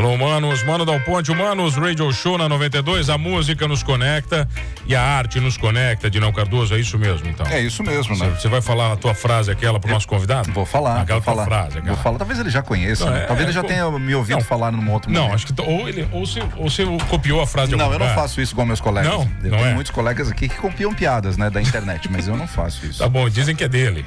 Alô, manos, Mano Dal Ponte, Manos, Radio Show na 92, a música nos conecta e a arte nos conecta, Dinão Cardoso, é isso mesmo, então? É isso mesmo, né? Você vai falar a tua frase aquela pro nosso convidado? Vou falar. Aquela vou falar. frase, aquela. Vou falar, talvez ele já conheça, né? Talvez ele já tenha me ouvido falar num outro momento. Não, acho que ou você copiou a frase de algum Não, eu não faço isso com meus colegas. Não, eu não tenho muitos colegas aqui que copiam piadas, né, da internet, mas eu não faço isso. Tá bom, dizem que é dele.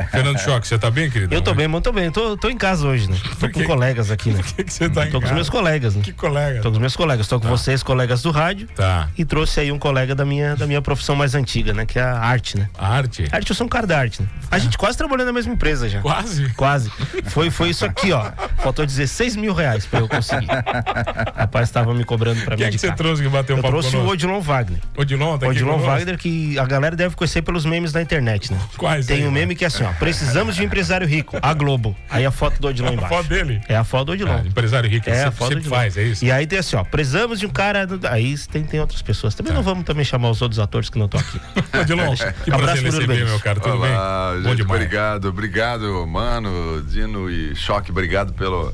Fernando Choque, você tá bem, querido? Eu tô bem, muito bem. Tô em casa hoje, né? Tô com colegas aqui, né? Por que você tá em Tô com os meus colegas, né? Que colega? Tô com os meus colegas. Tô com vocês, colegas do rádio. Tá. E trouxe aí um colega da minha profissão mais antiga, né? Que é a arte, né? A arte? Arte, eu sou um cara da arte, né? A gente quase trabalhou na mesma empresa já. Quase? Quase. Foi isso aqui, ó. Faltou 16 mil reais pra eu conseguir. O rapaz tava me cobrando pra mim. Quem é que você trouxe que bateu um papo conosco? Eu trouxe o Odilon Wagner. Odilon, tá aqui Odilon conosco? Wagner, que a galera deve conhecer pelos memes da internet, né? Quais? Tem aí, um meme que é assim, ó. Precisamos de um empresário rico. A Globo. Aí a foto do Odilon embaixo. A foto dele? É a foto do Odilon. Empresário rico, É a sempre, foto sempre do faz, é isso? E aí tem assim, ó. Precisamos de um cara. Aí tem outras pessoas. Também não vamos também chamar os outros atores que não estão aqui. Odilon, que prazer receber, meu cara. Tudo bem? Olá, Bom gente, demais. obrigado, Mano, Dino e Choque, obrigado pelo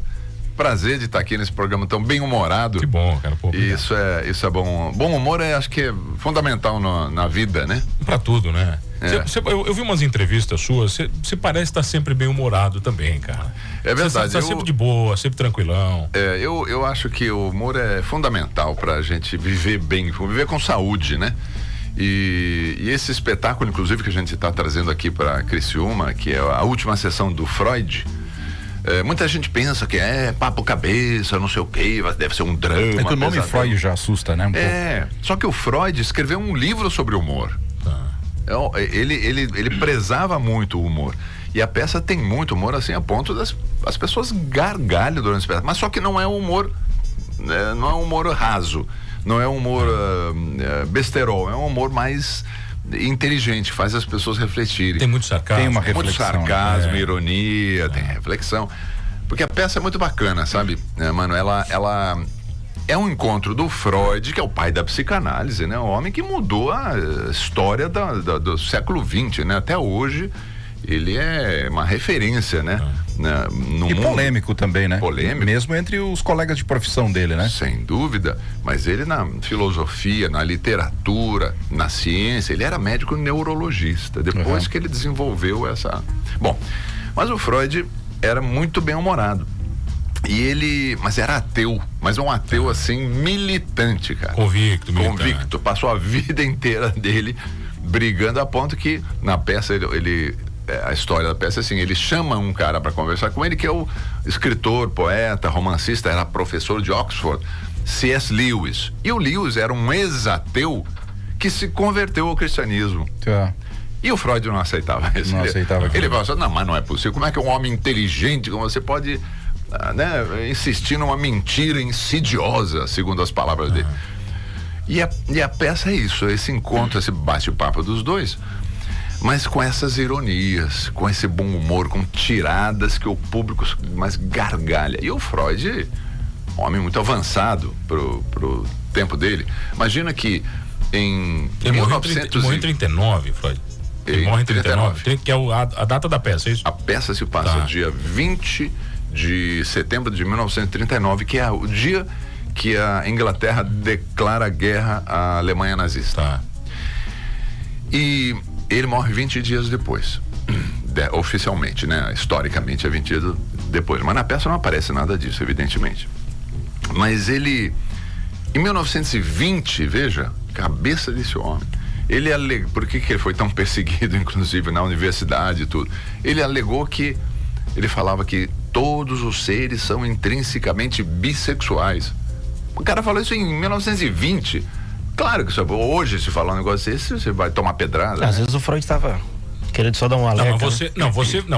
prazer de estar aqui nesse programa tão bem humorado. Que bom, cara. Pô, isso é bom. Bom humor acho que é fundamental na vida, né? Pra tudo, né? É. Eu vi umas entrevistas suas, você parece estar sempre bem humorado também, cara. É verdade. Você tá sempre de boa, sempre tranquilão. Eu acho que o humor é fundamental pra gente viver bem, viver com saúde, né? E esse espetáculo, inclusive, que a gente está trazendo aqui para Criciúma, que é a última sessão do Freud, muita gente pensa que é papo cabeça, não sei o quê, deve ser um drama. É que o nome pesadelo. Freud já assusta, né? Só que o Freud escreveu um livro sobre humor. Ele prezava muito o humor. E a peça tem muito humor, assim, a ponto das as pessoas gargalham durante o espetáculo. Mas só que não é um humor, não é um humor raso, não é um humor besterol, é um humor mais inteligente, faz as pessoas refletirem. Tem muito sarcasmo. Tem uma reflexão. Muito sarcasmo, ironia, tem reflexão. Porque a peça é muito bacana, sabe, mano? Ela é um encontro do Freud, que é o pai da psicanálise, né? Um homem que mudou a história do século XX, né? Até hoje, ele é uma referência, né? No e mundo. polêmico também, né? Polêmico. Mesmo entre os colegas de profissão dele, né? Sem dúvida, mas ele na filosofia, na literatura, na ciência, ele era médico neurologista, depois que ele desenvolveu essa... Bom, mas o Freud era muito bem-humorado. E ele, mas era ateu, mas um ateu assim, militante, cara. Convicto, passou a vida inteira dele brigando, a ponto que na peça a história da peça é assim, ele chama um cara para conversar com ele, que é o escritor, poeta, romancista, era professor de Oxford, C.S. Lewis. E o Lewis era um ex-ateu que se converteu ao cristianismo. E o Freud não aceitava isso. Ele falou assim, não, mas não é possível, como é que um homem inteligente como você pode... insistir numa mentira insidiosa, segundo as palavras dele. E a peça é isso, esse encontro, esse bate-papo dos dois, mas com essas ironias, com esse bom humor, com tiradas que o público mais gargalha. E o Freud, um homem muito avançado pro tempo dele. Imagina que em 1900 morreu em 39, Freud. Ele morre em 39, que é a data da peça, é isso? A peça se passa dia 20 de setembro de 1939, que é o dia que a Inglaterra declara guerra à Alemanha nazista. E ele morre 20 dias depois, oficialmente, né? Historicamente é 20 dias depois, mas na peça não aparece nada disso, evidentemente. Mas ele, em 1920, veja, cabeça desse homem, ele alegou, por que ele foi tão perseguido, inclusive na universidade e tudo? Ele alegou que, ele falava que todos os seres são intrinsecamente bissexuais. O cara falou isso em 1920. Claro que hoje, se falar um negócio desse, você vai tomar pedrada. Às vezes o Freud estava querendo só dar um alerta.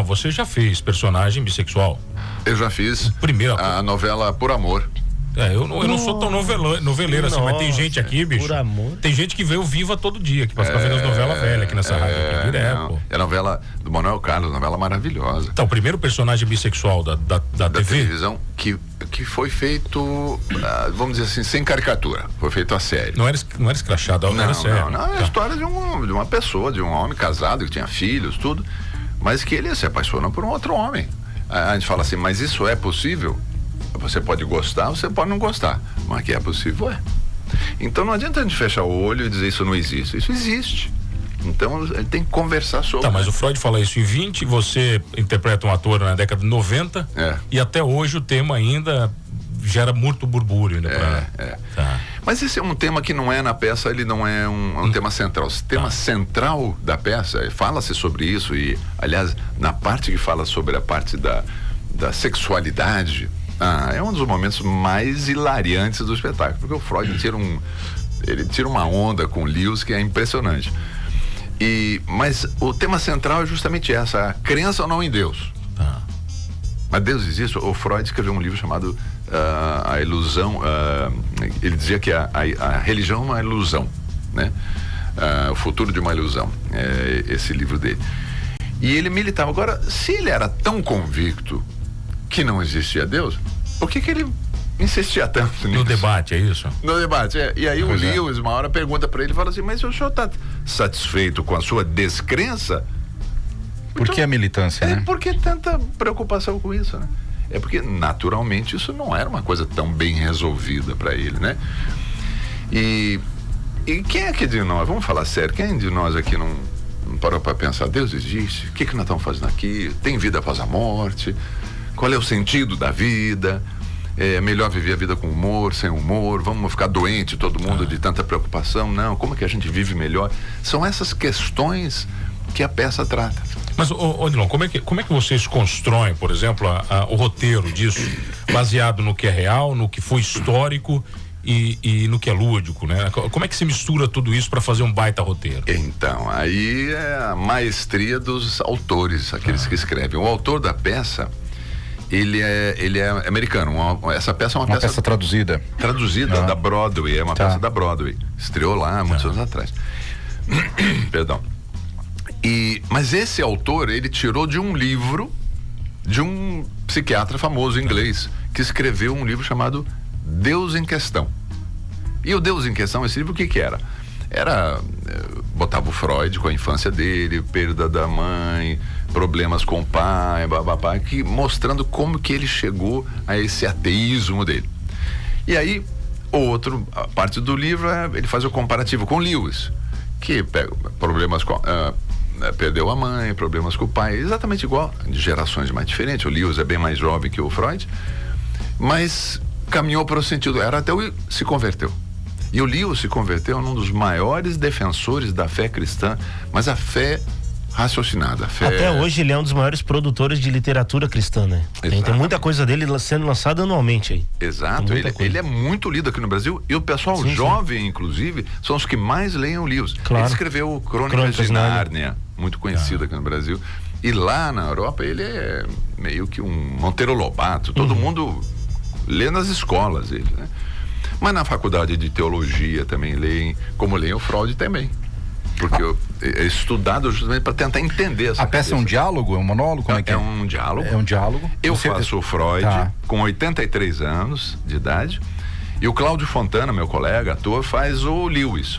Você já fez personagem bissexual. Eu já fiz a novela Por Amor. Eu não sou tão noveleiro assim, mas tem gente aqui, bicho. Por amor. Tem gente que vê o Viva todo dia, que vai ficar vendo as novelas velhas aqui nessa rádio. É a novela do Manuel Carlos, novela maravilhosa. Então, o primeiro personagem bissexual da TV? Televisão que foi feito, vamos dizer assim, sem caricatura. Foi feito a sério. Não era escrachado, era sério. Não, é a história de uma pessoa, de um homem casado, que tinha filhos, tudo, mas que ele se apaixona por um outro homem. A gente fala assim, mas isso é possível? Você pode gostar, você pode não gostar, mas que é possível, é. Então não adianta a gente fechar o olho e dizer isso não existe. Isso existe. Então ele tem que conversar sobre. Tá, mas o Freud fala isso em 20, você interpreta um ator na década de 90 e até hoje o tema ainda gera muito burbúrio, né? Tá. Mas esse é um tema que não é na peça, ele não é um tema central. O tema central da peça, fala-se sobre isso e, aliás, na parte que fala sobre a parte da sexualidade, é um dos momentos mais hilariantes do espetáculo, porque o Freud tira uma onda com Lewis que é impressionante. Mas o tema central é justamente essa, a crença ou não em Deus. Mas Deus existe? O Freud escreveu um livro chamado A Ilusão, ele dizia que a religião é uma ilusão, né? O futuro de uma ilusão, esse livro dele. E ele militava. Agora, se ele era tão convicto que não existia Deus, por que ele insistia tanto nisso? No debate, é isso? No debate, E aí o Lewis, uma hora, pergunta para ele, fala assim, mas o senhor está satisfeito com a sua descrença? Por que a militância, né? Por que tanta preocupação com isso, né? É porque, naturalmente, isso não era uma coisa tão bem resolvida para ele, né? E quem é que de nós, vamos falar sério, quem de nós aqui não parou para pensar, Deus existe? O que nós estamos fazendo aqui? Tem vida após a morte? Qual é o sentido da vida? É melhor viver a vida com humor, sem humor? Vamos ficar doente todo mundo de tanta preocupação? Não, como é que a gente vive melhor? São essas questões que a peça trata. Mas, Odilon, como é que vocês constroem, por exemplo, o roteiro disso, baseado no que é real, no que foi histórico e no que é lúdico, né? Como é que se mistura tudo isso para fazer um baita roteiro? Então, aí é a maestria dos autores, aqueles que escrevem. O autor da peça, ele é americano. Essa peça é uma peça traduzida. Traduzida da Broadway, é uma peça da Broadway. Estreou lá muitos anos atrás. Perdão. Mas esse autor, ele tirou de um livro de um psiquiatra famoso inglês, que escreveu um livro chamado Deus em Questão. E o Deus em Questão, esse livro, o que era? Botava o Freud com a infância dele, perda da mãe, problemas com o pai, mostrando como que ele chegou a esse ateísmo dele. E aí, a parte do livro, ele faz o comparativo com Lewis, que pega problemas com... perdeu a mãe, problemas com o pai, exatamente igual, de gerações mais diferentes. O Lewis é bem mais jovem que o Freud, mas caminhou para o sentido, até se converteu. E o Lewis se converteu num dos maiores defensores da fé cristã, mas a fé raciocinada. Até hoje ele é um dos maiores produtores de literatura cristã, né? Tem muita coisa dele sendo lançada anualmente aí. Exato, ele é muito lido aqui no Brasil, e o pessoal jovem, inclusive, são os que mais leem o Lewis. Claro. Ele escreveu Crônicas de Nárnia, muito conhecido aqui no Brasil, e lá na Europa ele é meio que um Monteiro Lobato, todo mundo lê nas escolas ele, né? Mas na faculdade de teologia também leem, como leem o Freud também. Porque é estudado justamente para tentar entender essa A peça é um diálogo? É um monólogo? Como é um diálogo. É um diálogo. Eu faço o Freud com 83 anos de idade, e o Cláudio Fontana, meu colega, ator, faz o Lewis.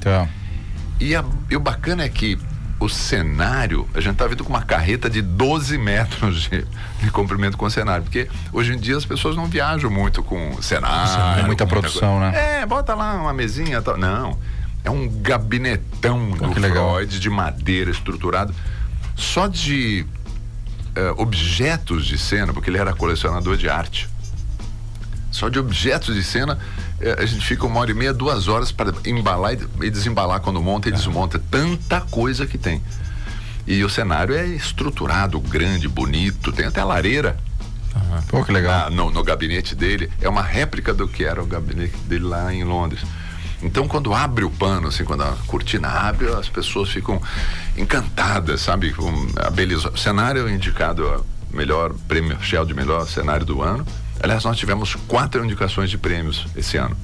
E o bacana é que o cenário, a gente tá vindo com uma carreta de 12 metros de comprimento com o cenário, porque hoje em dia as pessoas não viajam muito com cenário. É muita produção, né? Bota lá uma mesinha e tal. Não. É um gabinetão do Freud, de madeira, estruturado, só de objetos de cena, porque ele era colecionador de arte. Só de objetos de cena, a gente fica 1h30, 2 horas para embalar e desembalar quando monta e desmonta. Tanta coisa que tem. E o cenário é estruturado, grande, bonito, tem até lareira. Pô, que legal. No gabinete dele. É uma réplica do que era o gabinete dele lá em Londres. Então, quando abre o pano, assim, quando a cortina abre, as pessoas ficam encantadas, sabe? A beleza. O cenário é indicado a melhor prêmio Shell de melhor cenário do ano. Aliás, nós tivemos 4 indicações de prêmios esse ano.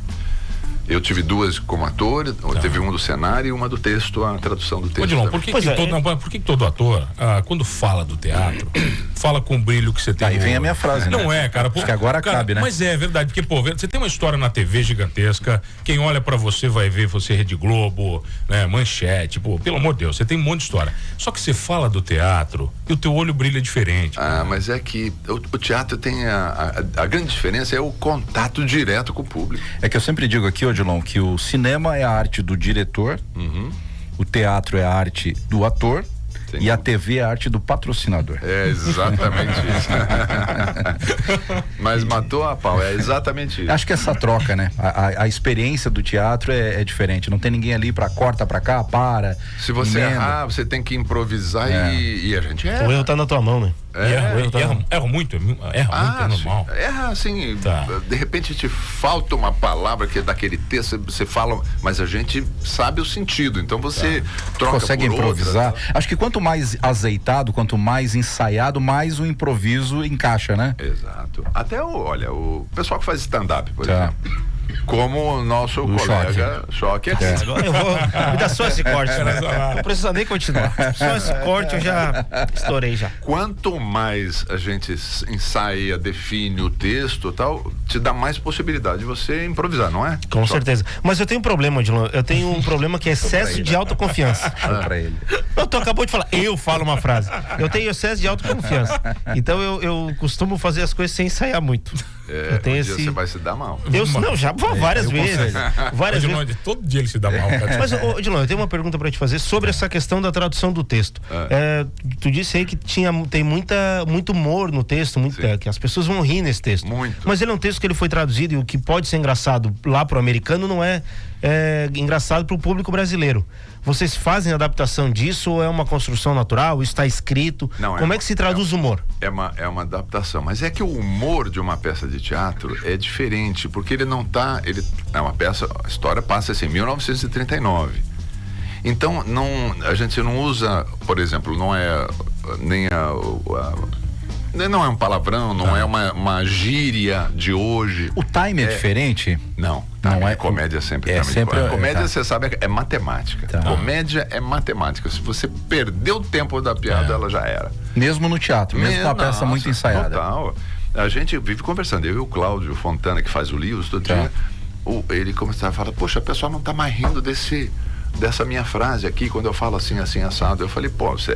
Eu tive 2 como ator, teve uma do cenário e uma do texto, a tradução do texto. Odilon, por que todo ator, quando fala do teatro, fala com o brilho que você tem? Aí vem a minha frase, né? Não é, cara. Acho que agora cabe, né? Mas é verdade, porque, pô, você tem uma história na TV gigantesca, quem olha pra você vai ver você Rede Globo, né, Manchete, pô, pelo amor de Deus, você tem um monte de história. Só que você fala do teatro e o teu olho brilha diferente. Mas é que o teatro tem a grande diferença é o contato direto com o público. É que eu sempre digo aqui, Odilon, que o cinema é a arte do diretor, o teatro é a arte do ator, e a TV é a arte do patrocinador. É exatamente isso. Mas matou a pau, é exatamente isso. Acho que essa troca, né? A experiência do teatro é diferente. Não tem ninguém ali pra corta pra cá, para. Se você errar, você tem que improvisar e a gente erra. O erro tá na tua mão, né? Erra muito, é normal. Erra assim, de repente te falta uma palavra que é daquele texto, você fala, mas a gente sabe o sentido, então você troca. Consegue por improvisar. Outra, Acho que quanto mais azeitado, quanto mais ensaiado, mais o improviso encaixa, né? Exato. Até o pessoal que faz stand-up, por exemplo. Como o nosso colega Choque aqui. Agora eu vou me dar só esse corte, né? Não precisa nem continuar. Só esse corte eu já estourei já. Quanto mais a gente ensaia, define o texto e tal, te dá mais possibilidade de você improvisar, não é? Com certeza. Mas eu tenho um problema, Odilon. Eu tenho um problema que é excesso de autoconfiança. Pra ele. Tu acabou de falar, eu falo uma frase. Eu tenho excesso de autoconfiança. Então eu costumo fazer as coisas sem ensaiar muito. Eu tenho você vai se dar mal. Não, já várias vezes. Várias Odilon, vezes. todo dia ele se dá mal, cara. Mas, Odilon, eu tenho uma pergunta pra te fazer sobre essa questão da tradução do texto. Tu disse aí que tem muito humor no texto, que as pessoas vão rir nesse texto. Muito. Mas ele é um texto que ele foi traduzido e o que pode ser engraçado lá pro americano não é engraçado pro público brasileiro. Vocês fazem adaptação disso ou é uma construção natural? Isso está escrito? Não, como é que se traduz o humor? É uma adaptação, mas é que o humor de uma peça de teatro é diferente, porque ele não tá, é uma peça, a história passa assim, em 1939. Então, a gente não usa, por exemplo, não é nem não é um palavrão, não é uma gíria de hoje. O time é diferente? Não é comédia sempre. Comédia, você sabe, é matemática. Comédia é matemática. Se você perdeu o tempo da piada, ela já era. Mesmo no teatro, mesmo com uma peça muito ensaiada. Total. A gente vive conversando. Eu e o Cláudio Fontana, que faz o livro, todo dia, ele começava a falar, poxa, a pessoa não tá mais rindo dessa minha frase aqui, quando eu falo assim, assado. Eu falei,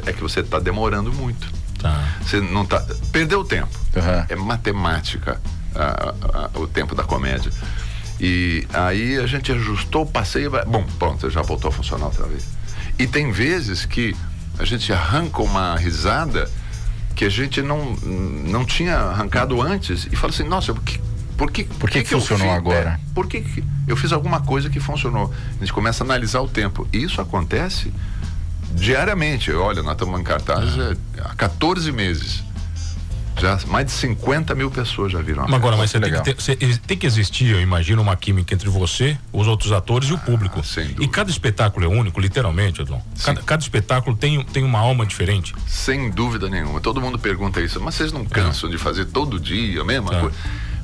é que você tá demorando muito. Você não tá. Perdeu o tempo. É matemática o tempo da comédia. E aí a gente ajustou, passei. Bom, pronto, já voltou a funcionar outra vez. E tem vezes que a gente arranca uma risada que a gente não tinha arrancado antes e fala assim, nossa, por que funcionou agora? Por que eu fiz alguma coisa que funcionou? A gente começa a analisar o tempo. E isso acontece diariamente. Olha, nós estamos em cartaz há 14 meses. Já mais de 50 mil pessoas já viram. Agora, mas tem que existir, eu imagino, uma química entre você, os outros atores e o público. E cada espetáculo é único, literalmente, Odilon. Cada espetáculo tem uma alma diferente. Sem dúvida nenhuma. Todo mundo pergunta isso, mas vocês não cansam de fazer todo dia a mesma coisa?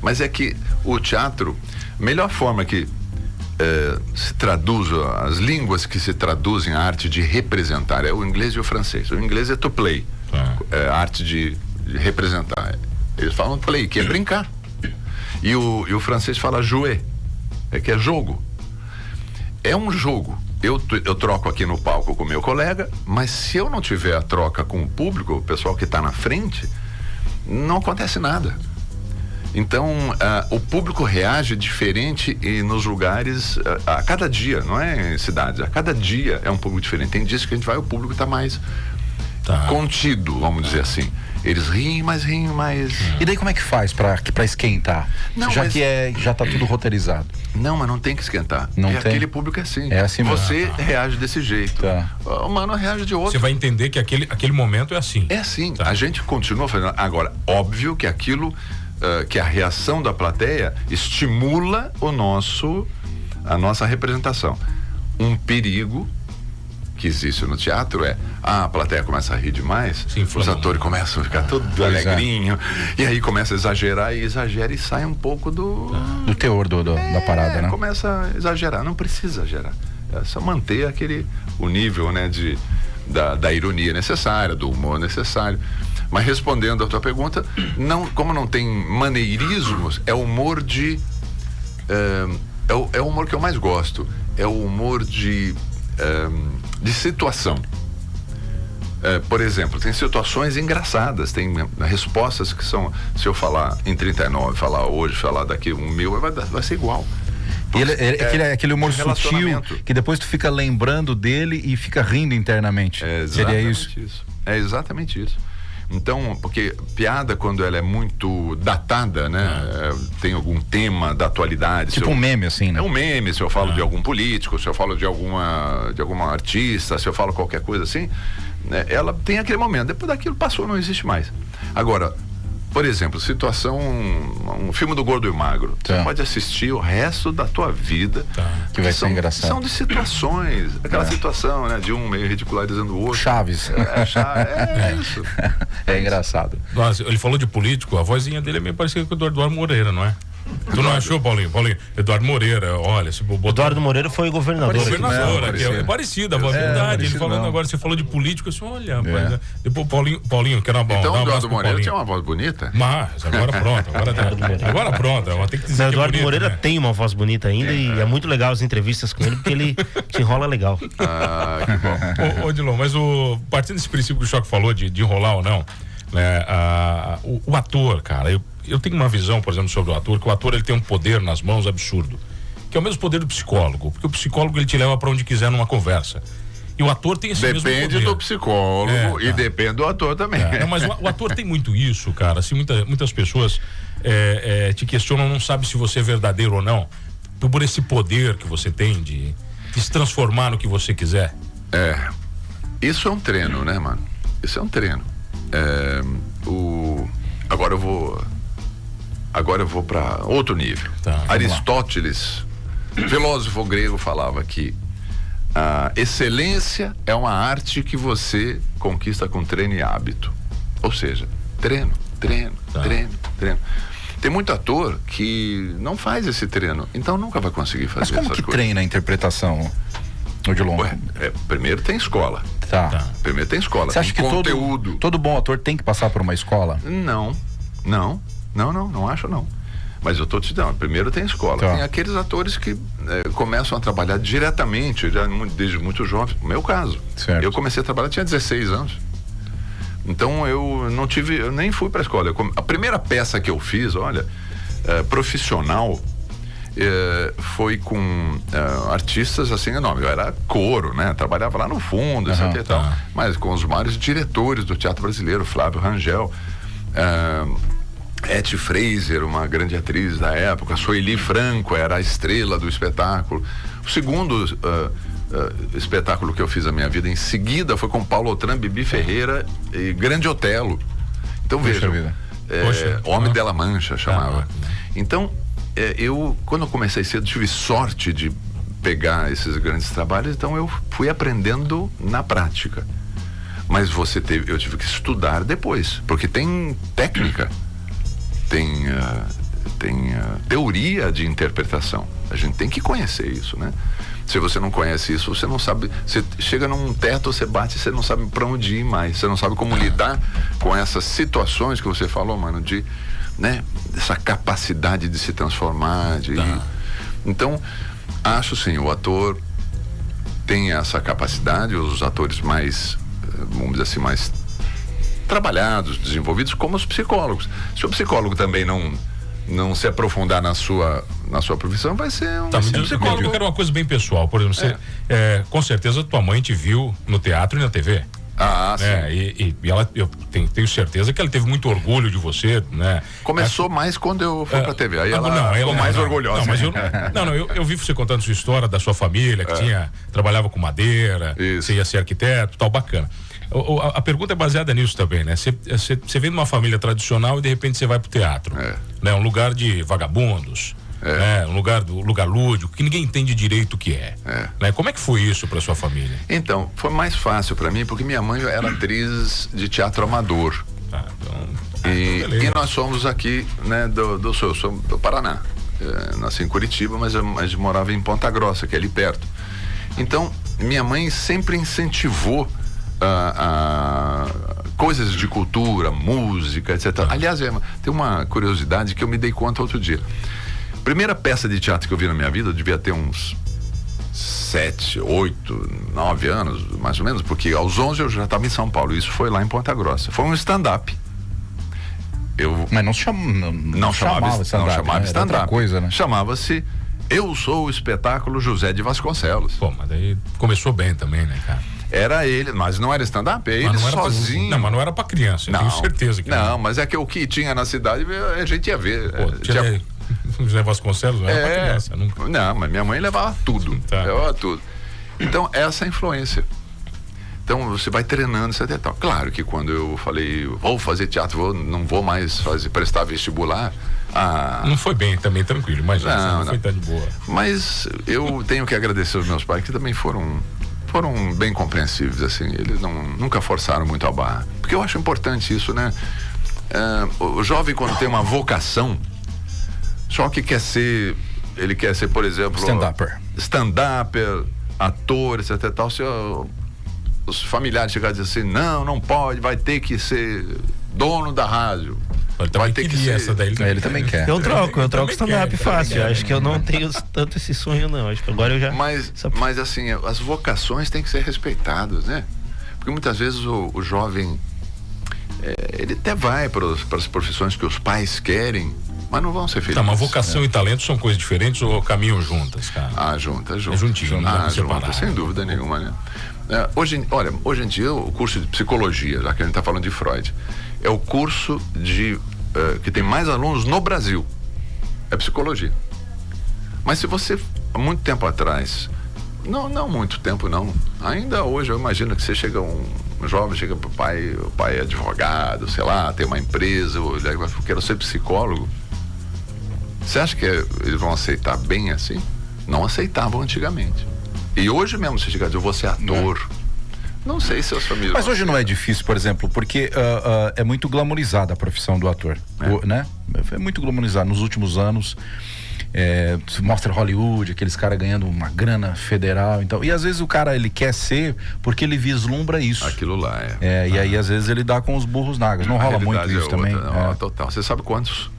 Mas é que o teatro, a melhor forma que se traduz, as línguas que se traduzem a arte de representar é o inglês e o francês. O inglês é to play, é a arte de representar. Eles falam play, que é brincar. E o francês fala jouer, que é jogo. É um jogo. Eu troco aqui no palco com o meu colega, mas se eu não tiver a troca com o público, o pessoal que está na frente, não acontece nada. Então, o público reage diferente nos lugares a cada dia, não é em cidades, a cada dia é um público diferente. Tem dias que a gente vai, o público está mais contido, vamos dizer assim. Eles riem mais. E daí como é que faz pra esquentar? Já tá tudo roteirizado. Não, mas não tem que esquentar. Aquele público é assim. É assim mesmo. Você reage desse jeito. O mano reage de outro. Você vai entender que aquele momento é assim. É assim. A gente continua fazendo. Agora, óbvio que aquilo, que a reação da plateia estimula a nossa representação. Um perigo que existe no teatro é a plateia começa a rir demais, os atores começam a ficar tudo alegrinho, e aí começa a exagerar e sai um pouco do teor da parada, né? Começa a exagerar, não precisa exagerar, é só manter o nível, né, da ironia necessária, do humor necessário. Mas respondendo a tua pergunta, como não tem maneirismos, é o humor é o humor que eu mais gosto, é o humor de situação. Por exemplo, tem situações engraçadas, tem respostas que são, se eu falar em 39, falar hoje, falar daqui 1000, vai ser igual. E aquele humor sutil que depois tu fica lembrando dele e fica rindo internamente. Seria isso? É exatamente isso. Então, porque piada, quando ela é muito datada, né? Tem algum tema da atualidade. Tipo um meme, assim, né? É um meme, se eu falo de algum político, se eu falo de alguma artista, se eu falo qualquer coisa assim, né? Ela tem aquele momento, depois daquilo passou, não existe mais. Agora, por exemplo, um filme do Gordo e Magro. Você pode assistir o resto da tua vida. Que vai ser engraçado. São de situações. Aquela situação, né? De um meio ridicularizando o outro. Chaves. É isso. É engraçado. Nossa, ele falou de político, a vozinha dele é meio parecida com o do Eduardo Moreira, não é? Tu não achou, Paulinho? Eduardo Moreira, olha, se botou... Eduardo Moreira foi governador. É parecida, a verdade. Ele falando agora, você falou de político, assim, olha, rapaz, depois Paulinho, que era uma boa. Então o Eduardo Moreira tinha uma voz bonita? Mas, agora pronto. Agora pronto, tem que dizer. O Eduardo bonito, Moreira né? tem uma voz bonita ainda e é muito legal as entrevistas com ele, porque ele te enrola legal. Que bom. Ô Dilon, mas partindo desse princípio que o Choque falou de enrolar ou não, né, o ator, cara, eu tenho uma visão, por exemplo, sobre o ator, que o ator ele tem um poder nas mãos absurdo, que é o mesmo poder do psicólogo, porque o psicólogo ele te leva para onde quiser numa conversa. E o ator tem esse mesmo poder. Depende do psicólogo e depende do ator também. Não, mas o ator tem muito isso, cara. Assim, muitas pessoas te questionam, não sabem se você é verdadeiro ou não, por esse poder que você tem de se transformar no que você quiser. Isso é um treino, né, mano? Isso é um treino. Agora eu vou para outro nível. Aristóteles, filósofo grego, falava que a excelência é uma arte que você conquista com treino e hábito. Ou seja, treino. Tem muito ator que não faz esse treino, então nunca vai conseguir fazer essas coisas. Mas como que treina a interpretação, Odilon? Primeiro tem escola. Primeiro tem escola. Você acha que todo bom ator tem que passar por uma escola? Não acho não. Mas eu tô te dizendo, primeiro tem escola. Tem aqueles atores que começam a trabalhar diretamente, desde muito jovem. No meu caso. Certo. Eu comecei a trabalhar, tinha 16 anos. Então eu nem fui pra escola. A primeira peça que eu fiz, profissional, foi com artistas assim enormes. Eu era coro, né? Trabalhava lá no fundo, etc e tal. Mas com os maiores diretores do teatro brasileiro, Flávio Rangel, Etty Fraser, uma grande atriz da época, Soeli Franco era a estrela do espetáculo. O segundo espetáculo que eu fiz na minha vida em seguida foi com Paulo Otran, Bibi Ferreira e Grande Otelo. Então vejam, Homem de la Mancha chamava. Então quando eu comecei cedo, tive sorte de pegar esses grandes trabalhos, então eu fui aprendendo na prática. Mas eu tive que estudar depois, porque tem técnica, tem teoria de interpretação. A gente tem que conhecer isso, né? Se você não conhece isso, você não sabe. Você chega num teto, você bate, você não sabe para onde ir mais. Você não sabe como lidar com essas situações que você falou, mano, né? Essa capacidade de se transformar. Então, acho sim, o ator tem essa capacidade, os atores mais, vamos dizer assim, mais trabalhados, desenvolvidos, como os psicólogos. Se o psicólogo também não se aprofundar na sua profissão, vai ser um psicólogo. Eu quero uma coisa bem pessoal, por exemplo, você, com certeza tua mãe te viu no teatro e na TV. Sim. E ela, eu tenho certeza que ela teve muito orgulho de você, né? Começou mais quando eu fui pra TV, aí ela ficou mais orgulhosa. Não, mas eu vi você contando sua história da sua família, que trabalhava com madeira, você ia ser arquiteto, tal, bacana. A pergunta é baseada nisso também, né? Você vem de uma família tradicional e de repente você vai pro teatro, né? Um lugar de vagabundos, Um lugar lúdico, que ninguém entende direito o que é. Né? Como é que foi isso para sua família? Então, foi mais fácil para mim, porque minha mãe era atriz de teatro amador. E nós somos aqui, né, do sul, eu sou do Paraná. Nasci em Curitiba, mas morava em Ponta Grossa, que é ali perto. Então, minha mãe sempre incentivou coisas de cultura, música, etc. Aliás, tem uma curiosidade que eu me dei conta outro dia. Primeira peça de teatro que eu vi na minha vida, eu devia ter uns 7, 8, 9 anos, mais ou menos, porque aos 11 eu já estava em São Paulo. Isso foi lá em Ponta Grossa. Foi um stand-up. Mas não chamava stand-up, coisa, né? Chamava-se Eu Sou o Espetáculo José de Vasconcelos. Pô, mas daí começou bem também, né, cara? Era ele, mas não era stand-up, é ele sozinho. Não, mas não era pra criança, eu tenho certeza que não. Mas é que o que tinha na cidade, a gente ia ver. José Vasconcelos não era pra criança, nunca. Não, mas minha mãe levava tudo. Levava tudo. Então, essa influência. Então, você vai treinando, etc. Claro que quando eu falei, vou fazer teatro, não vou mais prestar vestibular. Não foi bem também, tranquilo, imagina, não foi tão de boa. Mas eu tenho que agradecer aos meus pais, que também foram bem compreensíveis, assim. Eles nunca forçaram muito a barra. Porque eu acho importante isso, né? O jovem, quando tem uma vocação, só que ele quer ser, por exemplo, stand-upper, ator, etc. Se os familiares chegarem e dizer assim, não pode, vai ter que ser dono da rádio. Vai ter que ser. Essa daí ele também quer. Eu troco stand-up fácil. Acho que eu não tenho tanto esse sonho, não. Acho que agora eu já. Mas assim, as vocações têm que ser respeitadas, né? Porque muitas vezes o jovem ele até vai para as profissões que os pais querem, mas não vão ser felizes. Mas vocação e talento são coisas diferentes ou caminham juntas, cara? Juntas. É juntinho, juntas, sem dúvida nenhuma, né? Hoje em dia, o curso de psicologia, já que a gente está falando de Freud, é o curso que tem mais alunos no Brasil. É psicologia. Mas se você, há muito tempo atrás, não muito tempo não, ainda hoje eu imagino que você chega um jovem, chega pro pai, o pai é advogado, sei lá, tem uma empresa, eu quero ser psicólogo. Você acha que eles vão aceitar bem assim? Não aceitavam antigamente. E hoje mesmo, se chegar, eu vou ser ator. Não sei se as famílias. Mas hoje não é difícil, por exemplo, porque é muito glamorizada a profissão do ator, né? É muito glamorizado. Nos últimos anos, mostra Hollywood, aqueles caras ganhando uma grana federal, então. E às vezes o cara ele quer ser porque ele vislumbra isso. Aquilo lá e aí às vezes ele dá com os burros na água. Não rola muito isso também. Total. Você sabe quantos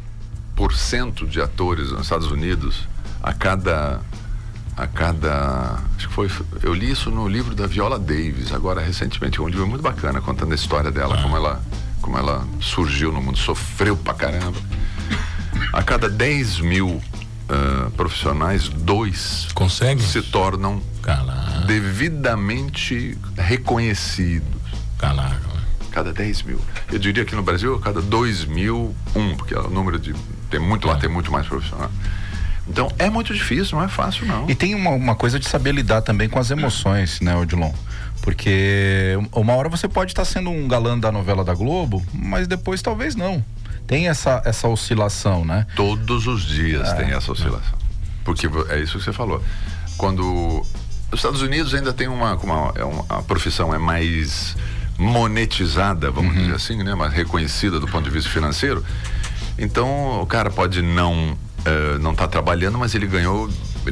% de atores nos Estados Unidos a cada acho que foi, eu li isso no livro da Viola Davis agora recentemente, um livro muito bacana contando a história dela, como ela surgiu no mundo, sofreu pra caramba. A cada 10 mil profissionais, 2 conseguem se tornam devidamente reconhecidos. Cada 10 mil. Eu diria que no Brasil, cada 2 mil, porque é o número tem muito mais profissional. Então é muito difícil, não é fácil não. E tem uma coisa de saber lidar também com as emoções, né, Odilon? Porque uma hora você pode estar sendo um galã da novela da Globo, mas depois talvez não. Tem essa oscilação, né? Todos os dias tem essa oscilação. Porque é isso que você falou. Quando os Estados Unidos ainda tem a profissão é mais monetizada, vamos dizer assim, né? Mais reconhecida do ponto de vista financeiro. Então o cara pode não tá trabalhando, mas ele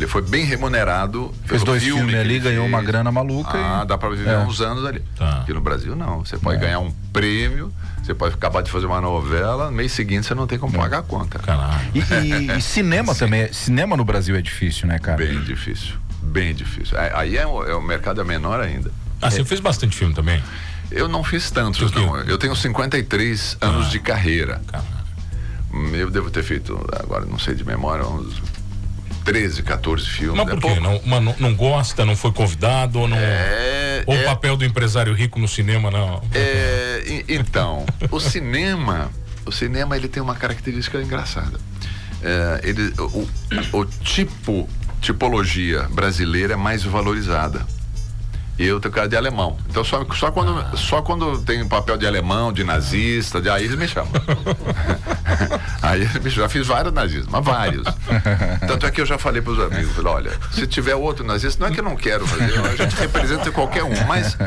foi bem remunerado. Fez 2 filmes ali, ganhou uma grana maluca. Dá pra viver uns anos ali. Aqui no Brasil não, você pode ganhar um prêmio, você pode acabar de fazer uma novela, no mês seguinte você não tem como pagar a conta. E cinema também, cinema no Brasil é difícil, né, cara? Bem difícil. Aí o mercado é menor ainda. Você fez bastante filme também? Eu não fiz tantos, não. Eu tenho 53 anos de carreira. Eu devo ter feito, agora não sei de memória, uns 13, 14 filmes. Mas por quê? Não gosta, não foi convidado, ou não... Ou o papel do empresário rico no cinema, não? Então, o cinema ele tem uma característica engraçada. Tipologia brasileira é mais valorizada. Eu tenho cara de alemão. Então só quando tem papel de alemão, de nazista, aí eles me chamam. Aí, bicho, já fiz vários nazistas, mas vários. Tanto é que eu já falei pros amigos, falei, olha, se tiver outro nazista, não é que eu não quero fazer, a gente representa qualquer um, mas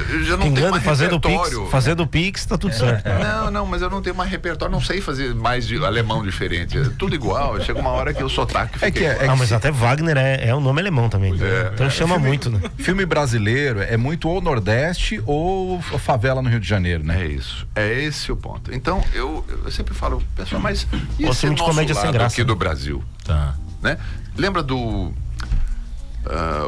eu já não tenho mais repertório. Fazendo o Pix, tá tudo certo. Não, mas eu não tenho mais repertório, não sei fazer mais de alemão diferente, é tudo igual, chega uma hora que o sotaque fica igual. Mas até Wagner é um nome alemão também, então chama muito, né? Filme brasileiro é muito ou Nordeste ou favela no Rio de Janeiro, né? É isso, é esse o ponto. Então, eu sempre falo, pessoal, mas e esse filme de comédia nosso sem lado graça aqui do Brasil? Tá. Né? Lembra do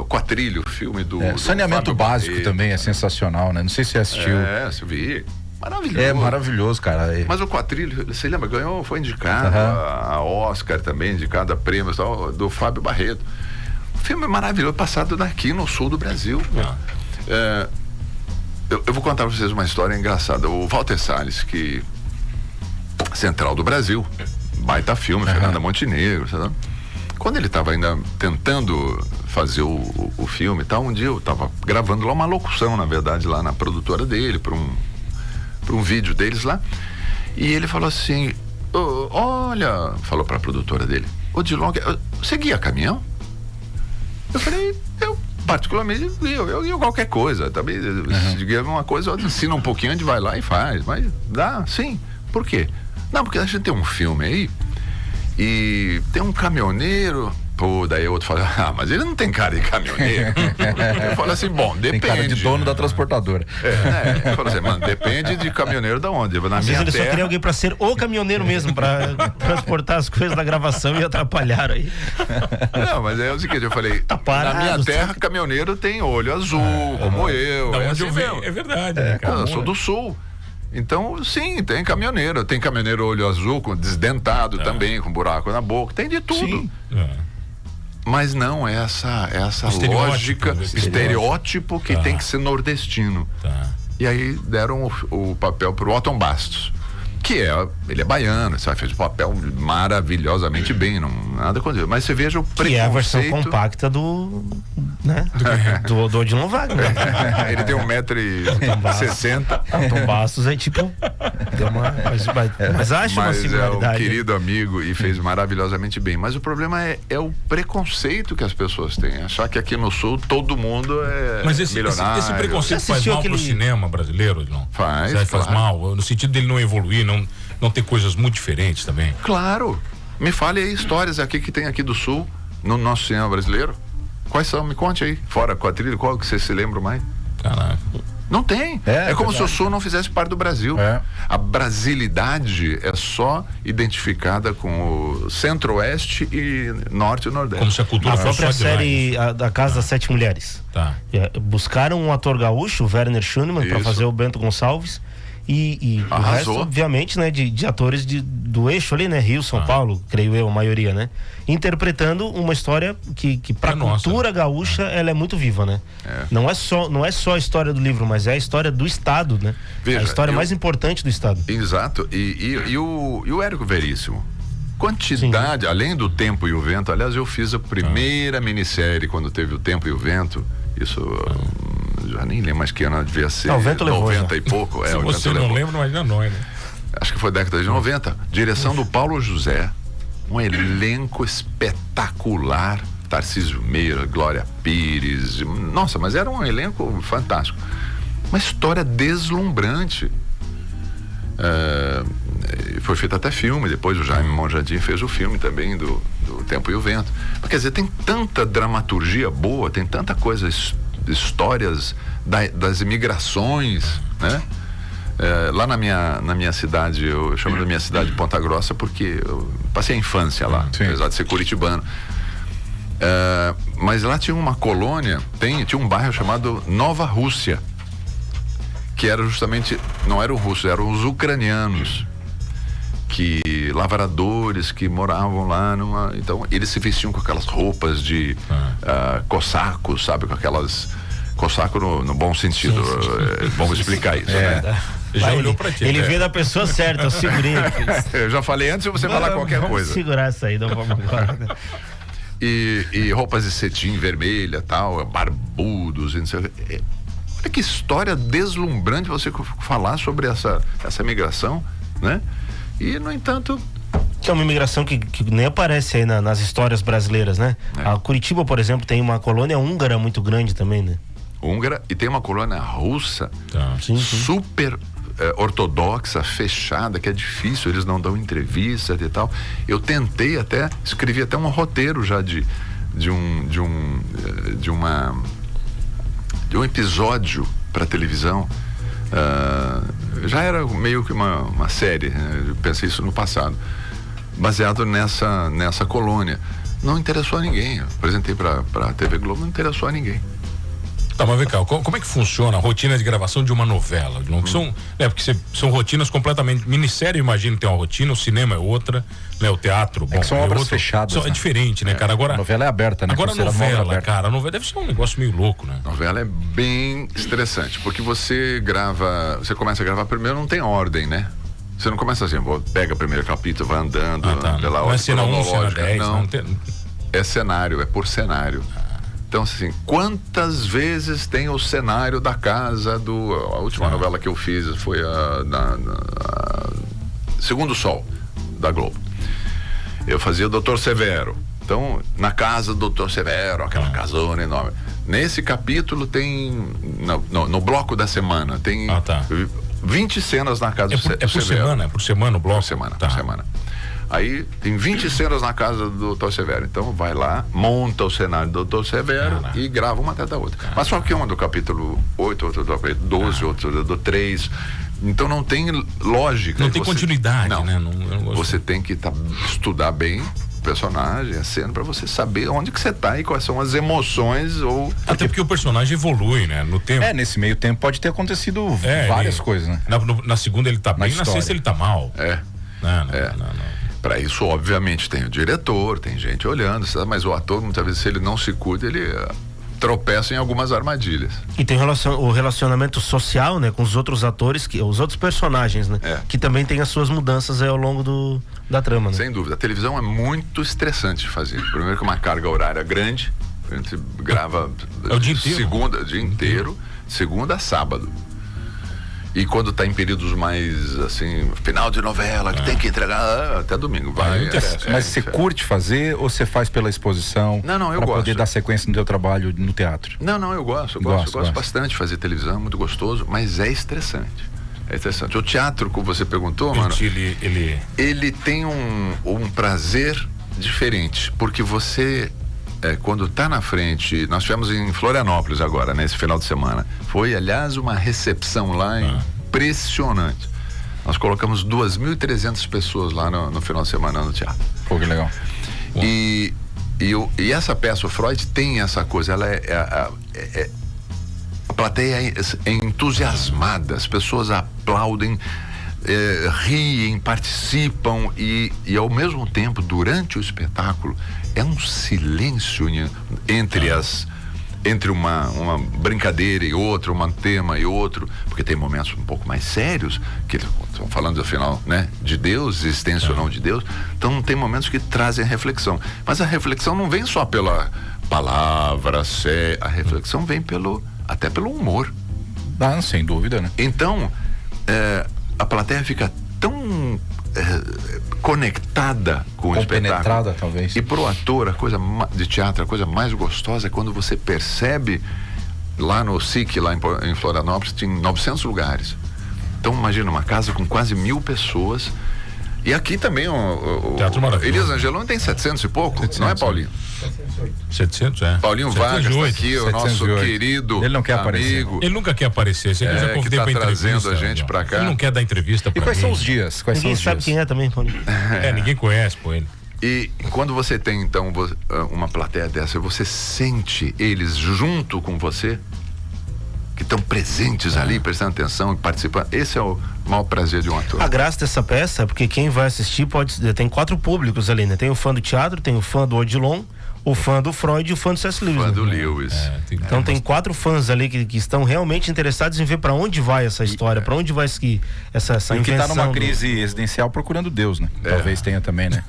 Quatrilho, filme do Saneamento Fábio Básico Barreto, também é sensacional, né? Não sei se você assistiu. você vi. Maravilhoso. É maravilhoso, cara. Mas o Quatrilho, você lembra? Ganhou, foi indicado a Oscar também, indicado a prêmios do Fábio Barreto. O filme é maravilhoso, passado daqui no sul do Brasil. Eu vou contar pra vocês uma história engraçada. O Walter Salles, que Central do Brasil, baita filme, Fernanda Montenegro, sabe? Quando ele estava ainda tentando fazer o filme e tal, um dia eu estava gravando lá uma locução, na verdade, lá na produtora dele, para um vídeo deles lá, e ele falou assim, olha, falou para a produtora dele, ô Dilon, você guia caminhão? Eu falei, eu particularmente eu qualquer coisa, também, se guia uma coisa, ensina um pouquinho, a gente vai lá e faz, mas dá, sim, por quê? Não, porque a gente tem um filme aí e tem um caminhoneiro, daí outro fala, mas ele não tem cara de caminhoneiro. Eu falo assim, bom, depende. Tem cara de dono da transportadora. Eu falo assim, mano, depende de caminhoneiro da onde? Na Às vezes ele só queria alguém pra ser o caminhoneiro mesmo, pra transportar as coisas da gravação e atrapalharam aí. Não, mas é o seguinte, eu falei, parado, na minha terra, caminhoneiro tem olho azul, como eu. Da onde assim eu venho, é verdade, né, cara? Eu sou do sul. Então, sim, tem caminhoneiro. Tem caminhoneiro olho azul, desdentado também, com buraco na boca. Tem de tudo. Sim. Mas não essa lógica, estereótipo que tem que ser nordestino. Tá. E aí deram o papel pro Otton Bastos, que ele é baiano, sabe? Fez o papel maravilhosamente bem, não nada contra ele. Mas você veja o preconceito. Que é a versão compacta do Odilon Wagner. Ele tem 1,60 m. Tom Bastos é tipo. Mas acha uma similaridade. É um querido amigo e fez maravilhosamente bem. Mas o problema é o preconceito que as pessoas têm. Achar que aqui no sul todo mundo é Mas esse milionário. preconceito faz mal pro cinema brasileiro, não? Faz Faz mal, no sentido dele não evoluir, não ter coisas muito diferentes também. Claro. Me fale aí histórias aqui que tem aqui do sul, no nosso cinema brasileiro. Quais são? Me conte aí. Fora Quatrilho, qual que você se lembra mais? Caraca. Não tem. É como se o sul não fizesse parte do Brasil. A brasilidade é só identificada com o centro-oeste e norte e nordeste. Como se a cultura A fosse própria só de lá, série da Casa das Sete Mulheres. Tá. Buscaram um ator gaúcho, o Werner Schunemann, para fazer o Bento Gonçalves. E o resto, obviamente, né, de atores do eixo ali, né, Rio, São Paulo, creio eu, a maioria, né, interpretando uma história que pra cultura gaúcha, ela é muito viva, né, não é só a história do livro, mas é a história do estado, né, veja, a história mais importante do estado. Exato, e o Érico Veríssimo, quantidade, além do Tempo e o Vento, aliás, eu fiz a primeira minissérie quando teve o Tempo e o Vento, isso... já nem lembro mais que ano devia ser. O Vento levou 90 e pouco. Se você não lembra, imagina nós, né? Acho que foi década de 90. Direção do Paulo José. Um elenco espetacular. Tarcísio Meira, Glória Pires. Nossa, mas era um elenco fantástico. Uma história deslumbrante. Foi feito até filme. Depois o Jaime Monjardim fez o filme também do Tempo e o Vento. Mas, quer dizer, tem tanta dramaturgia boa, tem tanta coisa, histórias das imigrações, né? Lá na minha cidade, eu chamo da minha cidade de Ponta Grossa porque eu passei a infância lá, apesar de ser curitibano. Mas lá tinha uma colônia, tinha um bairro chamado Nova Rússia, que era justamente, não eram russos, eram os ucranianos, que lavradores que moravam lá então eles se vestiam com aquelas roupas de cossacos, sabe, com aquelas cossaco no bom sentido. Vamos explicar isso, né? Já olhou pra ti. Ele veio da pessoa certa, eu segurei. Eu já falei antes de você falar qualquer coisa. Segurar essa aí, não vamos agora. E roupas de cetim vermelha, tal, barbudos, e não sei o que. Olha que história deslumbrante você falar sobre essa migração, né? E, no entanto... Que é uma imigração que nem aparece aí nas histórias brasileiras, né? A Curitiba, por exemplo, tem uma colônia húngara muito grande também, né? Húngara, e tem uma colônia russa super ortodoxa, fechada, que é difícil, eles não dão entrevista e tal. Eu tentei até, escrevi até um roteiro já de um episódio para televisão. Já era meio que uma série, né? Eu pensei isso no passado, baseado nessa colônia. Não interessou a ninguém. Eu apresentei para a TV Globo, não interessou a ninguém. Tá, mas vem cá, como é que funciona a rotina de gravação de uma novela? Porque são rotinas completamente... Minissérie, imagino, tem uma rotina, o cinema é outra, né? O teatro... Bom, são obras fechadas, né? É diferente, né, cara? Agora, a novela é aberta, né? Agora a novela deve ser um negócio meio louco, né? A novela é bem estressante, porque você começa a gravar primeiro, não tem ordem, né? Você não começa assim, pega o primeiro capítulo, vai andando pela ordem cronológica. Não, é cenário, é por cenário. Então, assim, quantas vezes tem o cenário da casa a última novela que eu fiz foi a Segundo Sol, da Globo. Eu fazia o Dr. Severo. Então, na casa do Dr. Severo, aquela casona enorme. Nesse capítulo tem, no bloco da semana, tem 20 cenas na casa do Severo. É por semana o bloco? Por semana. Aí tem 20 cenas na casa do Dr. Severo. Então vai lá, monta o cenário do Dr. Severo e grava uma atrás da outra. Mas só que uma do capítulo 8, outra do capítulo 12, outra do 3. Então não tem lógica. Não tem continuidade, né? Você tem que estudar bem o personagem, a cena, pra você saber onde que você tá e quais são as emoções Até porque o personagem evolui, né? No tempo. Nesse meio tempo pode ter acontecido várias coisas, né? Na segunda ele tá bem, na sexta ele tá mal. Não. Para isso, obviamente, tem o diretor, tem gente olhando, mas o ator, muitas vezes, se ele não se cuida, ele tropeça em algumas armadilhas. E tem o relacionamento social, né, com os outros atores, os outros personagens, né? Que também tem as suas mudanças aí ao longo da trama, né? Sem dúvida. A televisão é muito estressante de fazer. Primeiro que uma carga horária grande, a gente grava o dia inteiro. Dia inteiro, segunda a sábado. E quando tá em períodos mais, assim, final de novela, que tem que entregar até domingo. Mas você curte fazer ou você faz pela exposição? Não, eu gosto. Pra gosto. poder dar sequência no teu trabalho no teatro? Não, eu gosto. Eu gosto bastante de fazer televisão, é muito gostoso, mas é estressante. O teatro, como você perguntou, mano, ele tem um prazer diferente, porque você... quando tá na frente, nós estivemos em Florianópolis agora, nesse final de semana. Foi, aliás, uma recepção lá impressionante. Nós colocamos 2.300 pessoas lá no final de semana no teatro. Pô, que legal. E essa peça, o Freud, tem essa coisa, ela a plateia é entusiasmada, as pessoas aplaudem, riem, participam e ao mesmo tempo, durante o espetáculo, é um silêncio entre uma brincadeira e outra, um tema e outro, porque tem momentos um pouco mais sérios, que estão falando afinal, né, de Deus, existência ou não de Deus. Então tem momentos que trazem a reflexão, mas a reflexão não vem só pela palavra, a reflexão vem até pelo humor. Sem dúvida, né? Então a plateia fica tão conectada com o espetáculo. Talvez. E pro ator, a coisa de teatro, a coisa mais gostosa é quando você percebe, lá no SIC, lá em Florianópolis, tem 900 lugares. Então imagina uma casa com quase 1.000 pessoas. E aqui também o Teatro Maravilhoso. Elias Angeloni tem 700 e pouco, 700, não é, Paulinho? 700, Paulinho 708, Vargas está aqui, o nosso querido ele não quer amigo. Aparecer. Ele nunca quer aparecer. Você já convidei pra entrevista. Trazendo a gente pra cá. Ele não quer dar entrevista pra mim. E quais são os dias? Ninguém sabe quem é também, Paulinho. Ninguém conhece, pô, ele. E quando você tem, então, uma plateia dessa, você sente eles junto com você, que estão presentes ali, prestando atenção e participando. Esse é o maior prazer de um ator. A graça dessa peça é porque quem vai assistir tem 4 públicos ali, né? Tem o fã do teatro, tem o fã do Odilon, o fã do Freud e o fã do C.S. Lewis. Fã do Lewis. Então tem 4 fãs ali que estão realmente interessados em ver para onde vai essa história, para onde vai essa e que tá numa do... crise existencial procurando Deus, né? Talvez tenha também, né?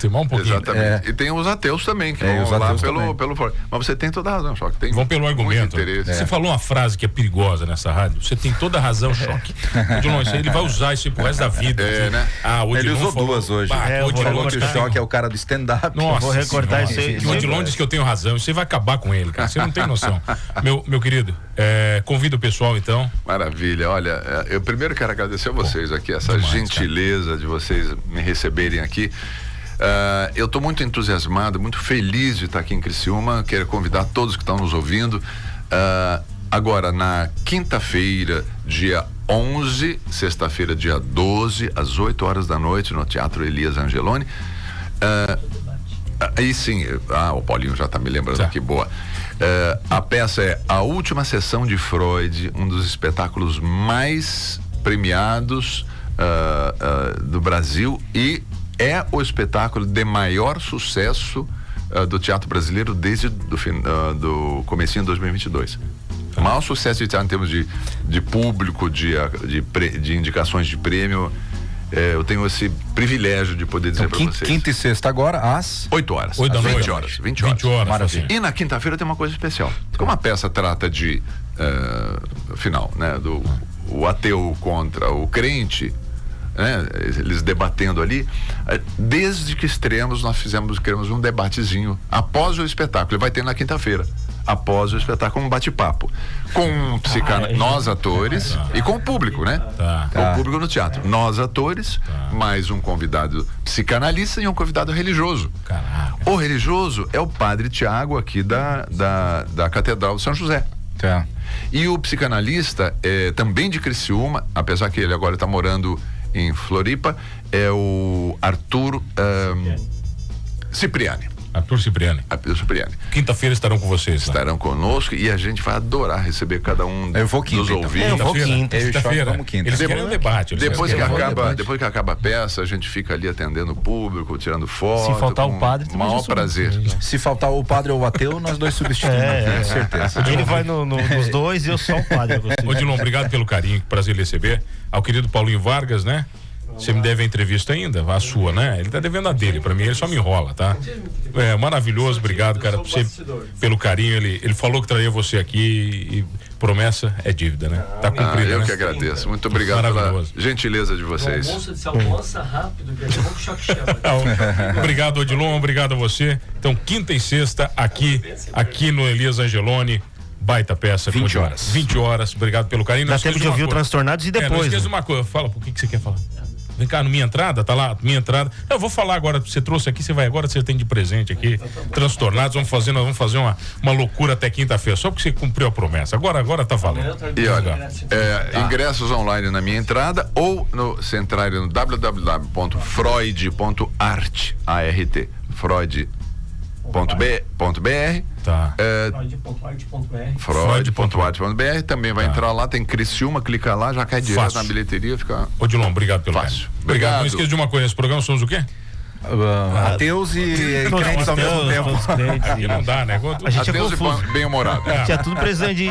Tem um pouquinho. Exatamente. E tem os ateus também, que vão lá pelo Freud. Mas você tem toda a razão, Choque. Tem vão pelo argumento. Você falou uma frase que é perigosa nessa rádio. Você tem toda a razão, Choque. Odilon, ele vai usar isso pro resto da vida. Né? Ele usou falou, 2 hoje. O Odilon falou que o Choque é o cara do stand-up. Nossa, vou recortar isso aí. O Odilon diz que eu tenho razão. Isso aí vai acabar com ele, cara. Você não tem noção. Meu querido, convida o pessoal, então. Maravilha. Olha, eu primeiro quero agradecer a vocês aqui, essa gentileza de vocês me receberem aqui. Eu estou muito entusiasmado, muito feliz de estar aqui em Criciúma. Quero convidar todos que estão nos ouvindo. Agora, na quinta-feira, dia 11, sexta-feira, dia 12, às 8 horas da noite, no Teatro Elias Angeloni. Aí sim, o Paulinho já está me lembrando aqui, boa. A peça é A Última Sessão de Freud, um dos espetáculos mais premiados do Brasil, e é o espetáculo de maior sucesso do teatro brasileiro desde do comecinho de 2022. O maior sucesso de teatro em termos de público, de indicações de prêmio. Eu tenho esse privilégio de poder dizer para vocês. Quinta e sexta agora, às 8 horas. 8 da noite. 20 horas. Maravilha. E na quinta-feira tem uma coisa especial. Como a peça trata de, final, né? O ateu contra o crente, né? Eles debatendo ali. Desde que estreamos, nós criamos um debatezinho após o espetáculo. Ele vai ter na quinta-feira. Após o espetáculo, um bate-papo com nós atores e com o público, né? Com o público no teatro. Nós atores, mais um convidado psicanalista e um convidado religioso. Caraca. O religioso é o padre Tiago aqui da Catedral de São José. E o psicanalista é também de Criciúma, apesar que ele agora está morando em Floripa, é o Arthur Cipriani. Arthur Cipriani. Quinta-feira estarão com vocês. Estarão conosco e a gente vai adorar receber cada um dos ouvintes. Eu vou quinta-feira. Eles querem um debate. Depois que acaba a peça, a gente fica ali atendendo o público, tirando foto. Se faltar o padre, o maior prazer. Se faltar o padre ou o ateu, nós dois substituímos. Com certeza. Ele vai nos dois e eu só o padre. Odilon, obrigado pelo carinho, prazer em receber. Ao querido Paulinho Vargas, né? Você me deve a entrevista ainda? A sua, né? Ele tá devendo a dele, pra mim ele só me enrola, tá? Maravilhoso, obrigado, cara, pelo carinho. Ele falou que traria você aqui e promessa é dívida, né? Tá cumprida, eu né? que agradeço. Muito obrigado pela gentileza de vocês. Almoça rápido, que o choque chama. Obrigado, Odilon, obrigado a você. Então, quinta e sexta, aqui no Elias Angeloni. Baita peça. 20 horas. 20 horas, obrigado pelo carinho. Dá tempo de ouvir o Transtornados e depois. Não esqueça uma coisa, fala, por que você quer falar? Vem cá, no Minha Entrada, tá lá, Minha Entrada. Eu vou falar agora, você trouxe aqui, você vai agora, você tem de presente aqui. Transtornados, nós vamos fazer uma loucura até quinta-feira, só porque você cumpriu a promessa. Agora tá valendo. E olha, ingressos online na Minha Entrada ou você entrar no www.freud.art, A-R-T, freud.br. Freud.art.br também vai entrar lá, tem Criciúma, clica lá, já cai direto na bilheteria, fica Odilon, obrigado pelo fácil. Obrigado. Não esqueça de uma coisa, nesse programa somos o quê? Ateus e crentes ao mesmo tempo. Aqui não dá, né? A gente ateus e bem-humorado. Tinha tudo precisando de